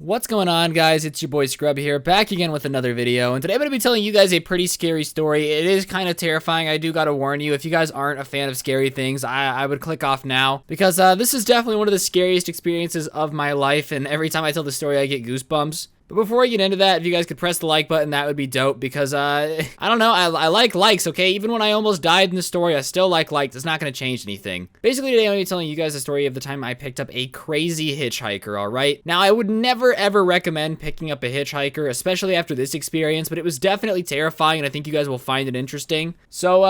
What's going on, guys? It's your boy Scrub here, back again with another video, and today I'm going to be telling you guys a pretty scary story. It is kind of terrifying. I do got to warn you, if you guys aren't a fan of scary things, I would click off now, because this is definitely one of the scariest experiences of my life, and every time I tell the story, I get goosebumps. But before I get into that, if you guys could press the like button, that would be dope, because, I don't know, I like likes, okay? Even when I almost died in the story, I still like likes. It's not going to change anything. Basically, today I'm going to be telling you guys the story of the time I picked up a crazy hitchhiker, alright? Now, I would never, ever recommend picking up a hitchhiker, especially after this experience, but it was definitely terrifying, and I think you guys will find it interesting. So,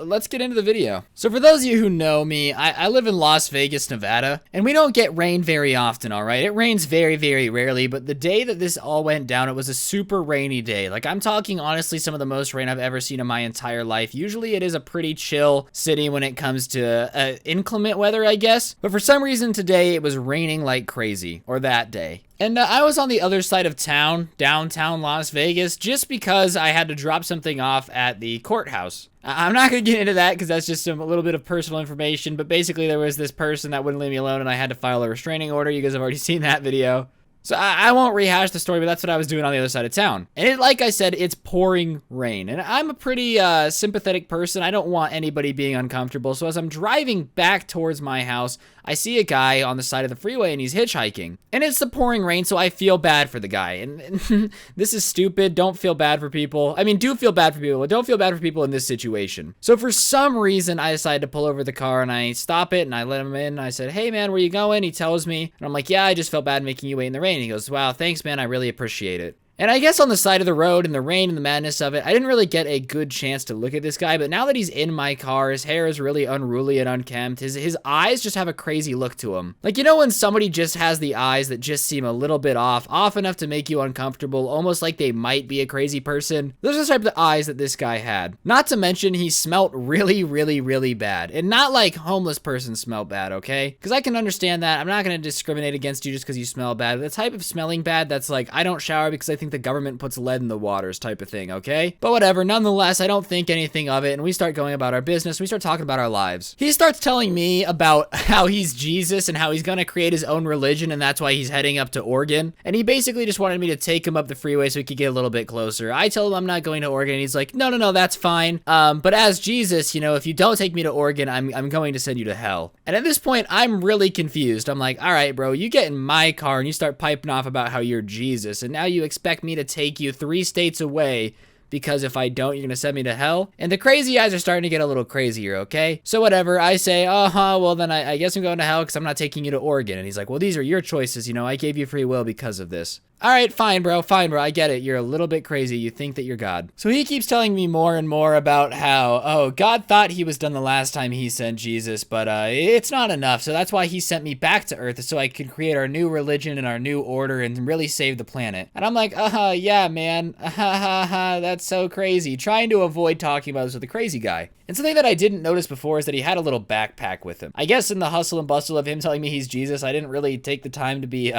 let's get into the video. So, for those of you who know me, I live in Las Vegas, Nevada, and we don't get rain very often, alright? It rains very, very rarely, but the day that this all went down, it was a super rainy day. Like, I'm talking honestly some of the most rain I've ever seen in my entire life. Usually it is a pretty chill city when it comes to inclement weather, I guess, but for some reason today it was raining like crazy, or that day. And I was on the other side of town, downtown Las Vegas, just because I had to drop something off at the courthouse. I'm not going to get into that because that's just a little bit of personal information, but basically there was this person that wouldn't leave me alone and I had to file a restraining order. You guys have already seen that video. So I won't rehash the story, but that's what I was doing on the other side of town. And like I said, it's pouring rain. And I'm a pretty sympathetic person. I don't want anybody being uncomfortable. So as I'm driving back towards my house, I see a guy on the side of the freeway and he's hitchhiking. And it's the pouring rain, so I feel bad for the guy. And this is stupid. Don't feel bad for people. I mean, do feel bad for people, but don't feel bad for people in this situation. So for some reason, I decided to pull over the car and I stop it and I let him in. I said, "Hey man, where you going?" He tells me, and I'm like, "Yeah, I just felt bad making you wait in the rain." And he goes, "Wow, thanks man, I really appreciate it." And I guess on the side of the road in the rain and the madness of it, I didn't really get a good chance to look at this guy, but now that he's in my car, his hair is really unruly and unkempt. His eyes just have a crazy look to him. Like, you know when somebody just has the eyes that just seem a little bit off enough to make you uncomfortable, almost like they might be a crazy person? Those are the type of eyes that this guy had. Not to mention, he smelt really, really, really bad. And not like homeless person smelt bad, okay? Because I can understand that. I'm not going to discriminate against you just because you smell bad. But the type of smelling bad that's like, I don't shower because I think the government puts lead in the waters type of thing, okay? But whatever, nonetheless, I don't think anything of it, and we start going about our business, we start talking about our lives. He starts telling me about how he's Jesus and how he's gonna create his own religion, and that's why he's heading up to Oregon, and he basically just wanted me to take him up the freeway so he could get a little bit closer. I tell him I'm not going to Oregon, and he's like, no, that's fine, but as Jesus, you know, if you don't take me to Oregon, I'm going to send you to hell. And at this point, I'm really confused. I'm like, all right, bro, you get in my car and you start piping off about how you're Jesus, and now you expect me to take you 3 states away because if I don't, you're gonna send me to hell? And the crazy eyes are starting to get a little crazier, okay? So whatever, I say, well then I guess I'm going to hell because I'm not taking you to Oregon. And he's like, well, these are your choices, you know, I gave you free will because of this. All right, fine, bro, I get it. You're a little bit crazy. You think that you're God. So he keeps telling me more and more about how, oh, God thought he was done the last time he sent Jesus, but it's not enough. So that's why he sent me back to Earth so I could create our new religion and our new order and really save the planet. And I'm like, yeah, man, that's so crazy. Trying to avoid talking about this with a crazy guy. And something that I didn't notice before is that he had a little backpack with him. I guess in the hustle and bustle of him telling me he's Jesus, I didn't really take the time to be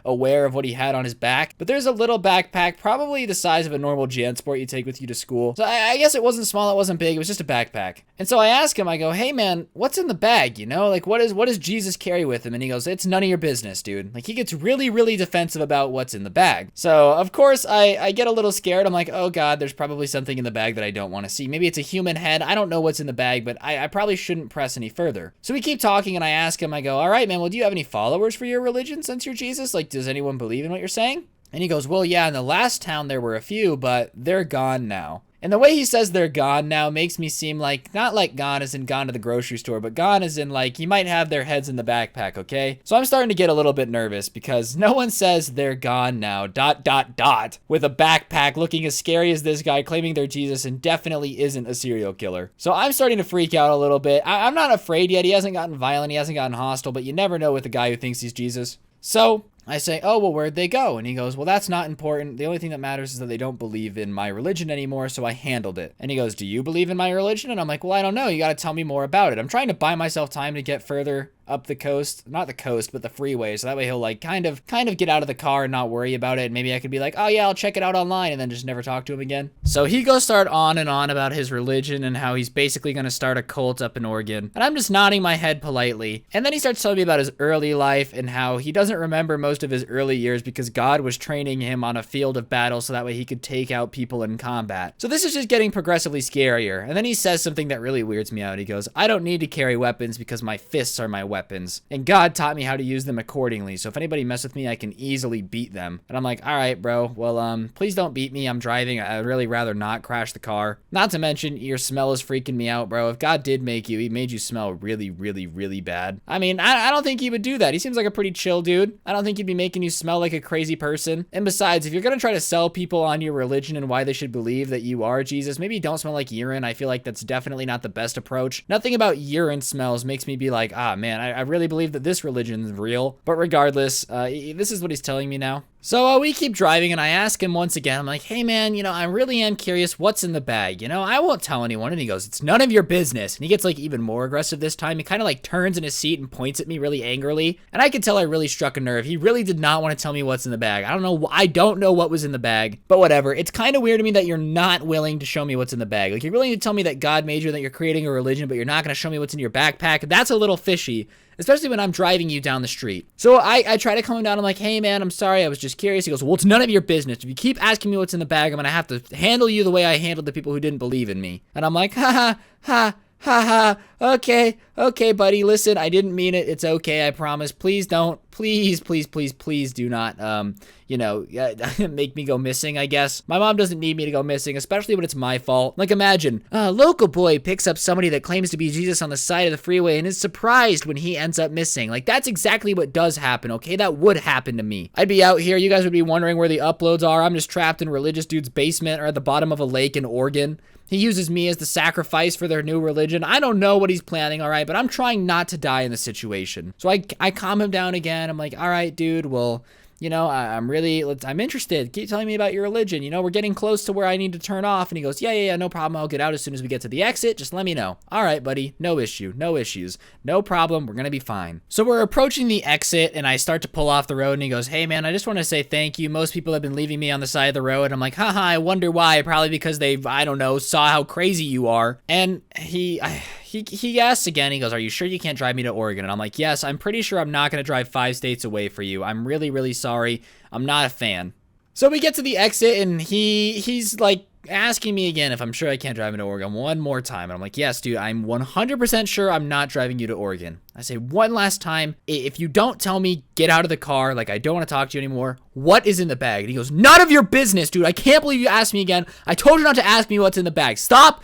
aware of what he had on his back. But there's a little backpack, probably the size of a normal JanSport you take with you to school. So I guess it wasn't small, it wasn't big, it was just a backpack. And so I ask him, I go, hey man, what's in the bag, you know? Like, what does Jesus carry with him? And he goes, it's none of your business, dude. Like, he gets really, really defensive about what's in the bag. So, of course, I get a little scared. I'm like, oh God, there's probably something in the bag that I don't want to see. Maybe it's a human head. I don't know what's in the bag, but I probably shouldn't press any further. So we keep talking and I ask him, I go, all right, man, well, do you have any followers for your religion since you're Jesus? Like, does anyone believe in what you're saying? And he goes, well, yeah, in the last town there were a few, but they're gone now. And the way he says they're gone now makes me seem like, not like gone as in gone to the grocery store, but gone as in like, you might have their heads in the backpack, okay? So I'm starting to get a little bit nervous because no one says they're gone now, ... with a backpack looking as scary as this guy claiming they're Jesus and definitely isn't a serial killer. So I'm starting to freak out a little bit. I'm not afraid yet. He hasn't gotten violent. He hasn't gotten hostile, but you never know with a guy who thinks he's Jesus. So I say, oh, well, where'd they go? And he goes, well, that's not important. The only thing that matters is that they don't believe in my religion anymore, so I handled it. And he goes, do you believe in my religion? And I'm like, well, I don't know. You got to tell me more about it. I'm trying to buy myself time to get further up the coast, not the coast, but the freeway. So that way he'll like kind of get out of the car and not worry about it. And maybe I could be like, oh yeah, I'll check it out online, and then just never talk to him again. So he goes start on and on about his religion and how he's basically going to start a cult up in Oregon. And I'm just nodding my head politely. And then he starts telling me about his early life and how he doesn't remember most of his early years because God was training him on a field of battle so that way he could take out people in combat. So this is just getting progressively scarier. And then he says something that really weirds me out. He goes, I don't need to carry weapons because my fists are my weapons. And God taught me how to use them accordingly. So if anybody messes with me, I can easily beat them. And I'm like, all right, bro. Well, please don't beat me. I'm driving. I'd really rather not crash the car. Not to mention, your smell is freaking me out, bro. If God did make you, he made you smell really, really, really bad. I mean, I don't think he would do that. He seems like a pretty chill dude. I don't think he'd be making you smell like a crazy person. And besides, if you're going to try to sell people on your religion and why they should believe that you are Jesus, maybe don't smell like urine. I feel like that's definitely not the best approach. Nothing about urine smells makes me be like, ah, man, I really believe that this religion is real. But regardless, this is what he's telling me now. So we keep driving and I ask him once again, I'm like, hey man, I really am curious what's in the bag. I won't tell anyone. And he goes, it's none of your business. And he gets like even more aggressive this time. He kind of like turns in his seat and points at me really angrily. And I could tell I really struck a nerve. He really did not want to tell me what's in the bag. I don't know what was in the bag, but whatever. It's kind of weird to me that you're not willing to show me what's in the bag. Like you're willing to tell me that God made you, that you're creating a religion, but you're not going to show me what's in your backpack. That's a little fishy. Especially when I'm driving you down the street. So I try to calm him down. I'm like, hey man, I'm sorry. I was just curious. He goes, well, it's none of your business. If you keep asking me what's in the bag, I'm going to have to handle you the way I handled the people who didn't believe in me. And I'm like, ha ha ha. Ha ha, okay, buddy, listen, I didn't mean it, it's okay, I promise, please don't, please do not, make me go missing, I guess. My mom doesn't need me to go missing, especially when it's my fault. Like, imagine, a local boy picks up somebody that claims to be Jesus on the side of the freeway and is surprised when he ends up missing. Like, that's exactly what does happen, okay? That would happen to me. I'd be out here, you guys would be wondering where the uploads are. I'm just trapped in religious dude's basement or at the bottom of a lake in Oregon. He uses me as the sacrifice for their new religion. I don't know what he's planning, all right, but I'm trying not to die in the situation. So I calm him down again. I'm like, all right, dude, well, I'm interested. Keep telling me about your religion. We're getting close to where I need to turn off. And he goes, yeah, no problem. I'll get out as soon as we get to the exit. Just let me know. All right, buddy. No issue. No issues. No problem. We're going to be fine. So we're approaching the exit and I start to pull off the road and he goes, hey man, I just want to say thank you. Most people have been leaving me on the side of the road. I'm like, haha, I wonder why. Probably because they've, I don't know, saw how crazy you are. And he asks again, he goes, are you sure you can't drive me to Oregon? And I'm like, yes, I'm pretty sure I'm not going to drive 5 states away for you. I'm really, really sorry. I'm not a fan. So we get to the exit and he's like asking me again if I'm sure I can't drive him to Oregon one more time. And I'm like, yes, dude, I'm 100% sure I'm not driving you to Oregon. I say one last time, if you don't tell me, get out of the car, like I don't want to talk to you anymore, what is in the bag? And he goes, none of your business, dude. I can't believe you asked me again. I told you not to ask me what's in the bag. Stop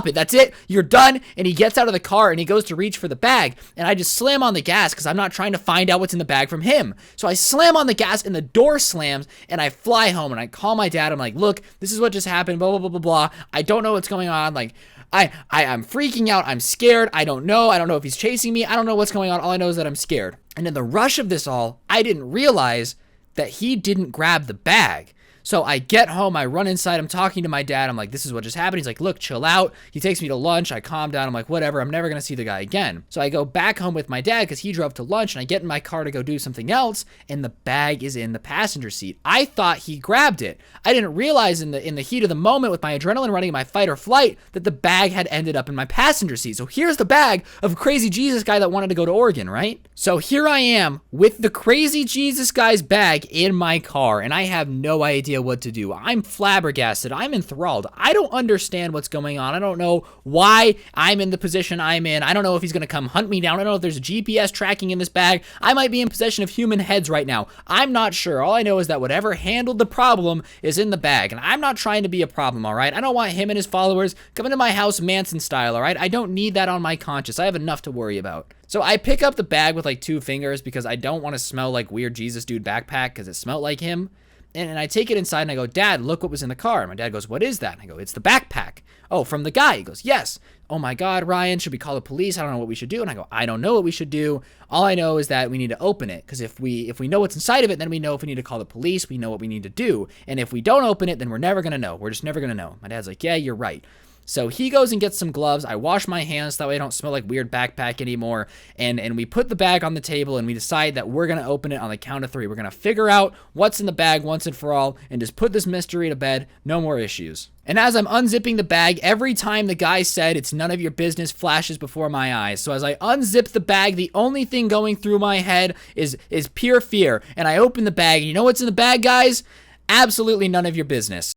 it. That's it. You're done. And he gets out of the car and he goes to reach for the bag. And I just slam on the gas because I'm not trying to find out what's in the bag from him. So I slam on the gas and the door slams and I fly home and I call my dad. I'm like, look, this is what just happened, blah, blah, blah, blah, blah. I don't know what's going on. Like, I'm freaking out. I'm scared. I don't know if he's chasing me. I don't know what's going on. All I know is that I'm scared. And in the rush of this all, I didn't realize that he didn't grab the bag. So I get home, I run inside, I'm talking to my dad, I'm like, this is what just happened. He's like, look, chill out. He takes me to lunch, I calm down, I'm like, whatever, I'm never gonna see the guy again. So I go back home with my dad because he drove to lunch and I get in my car to go do something else and the bag is in the passenger seat. I thought he grabbed it. I didn't realize in the heat of the moment with my adrenaline running in my fight or flight that the bag had ended up in my passenger seat. So here's the bag of crazy Jesus guy that wanted to go to Oregon, right? So here I am with the crazy Jesus guy's bag in my car and I have no idea what to do. I'm flabbergasted. I'm enthralled. I don't understand what's going on. I don't know why I'm in the position I'm in. I don't know if he's going to come hunt me down. I don't know if there's GPS tracking in this bag. I might be in possession of human heads right now. I'm not sure. All I know is that whatever handled the problem is in the bag. And I'm not trying to be a problem, all right? I don't want him and his followers coming to my house Manson style, all right? I don't need that on my conscience. I have enough to worry about. So I pick up the bag with like 2 fingers because I don't want to smell like weird Jesus dude backpack because it smelled like him. And I take it inside and I go, Dad, look what was in the car. And my dad goes, what is that? And I go, it's the backpack. Oh, from the guy. He goes, yes. Oh my God, Ryan, should we call the police? I don't know what we should do. And I go, I don't know what we should do. All I know is that we need to open it. Because if we know what's inside of it, then we know if we need to call the police. We know what we need to do. And if we don't open it, then we're never going to know. We're just never going to know. My dad's like, yeah, you're right. So he goes and gets some gloves. I wash my hands so that way I don't smell like weird backpack anymore. And we put the bag on the table and we decide that we're going to open it on the count of 3. We're going to figure out what's in the bag once and for all and just put this mystery to bed. No more issues. And as I'm unzipping the bag, every time the guy said, "It's none of your business," flashes before my eyes. So as I unzip the bag, the only thing going through my head is pure fear. And I open the bag, and you know what's in the bag, guys? Absolutely none of your business.